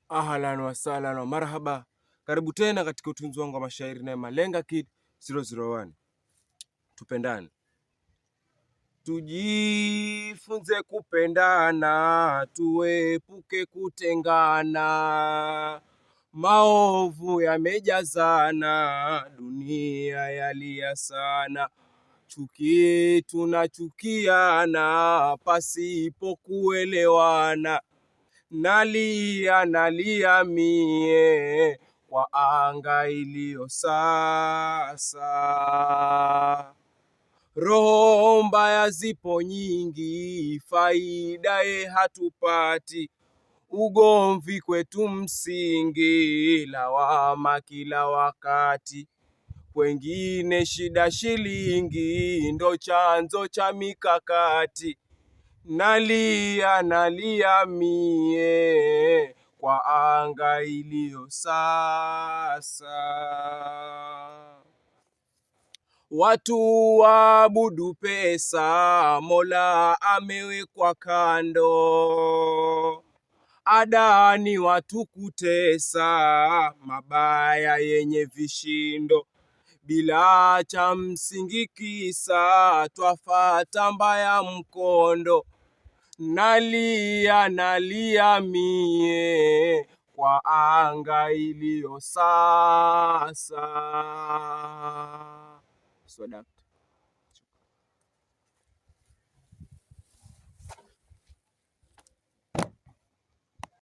Ahlan wa sahlan wa marhaba, karibu tena katika utunzi wangu wa mashairi na Malenga Kid 001. Tupendane, tujifunze kupendana, tuepuke kutengana. Maovu yamejazana, dunia yalia sana. Chuki tunachukiana, pasipo kuelewana. Nalia mie kwa anga iliyo sasa. Roho mbaya zipo nyingi, faida hatupati. Ugomvi kwetu msingi, lawama kila wakati. Wengine shida shilingi, ndo chanzo cha mikakati. Nalia mie kwa anga iliyo sasa. Watu waabudu pesa, Mola amewekwa kando. Adani watu kutesa, mabaya yenye vishindo. Bila cha msingi kisa, twafata mbaya mkondo. Nalia mie kwa anga iliyo sasa.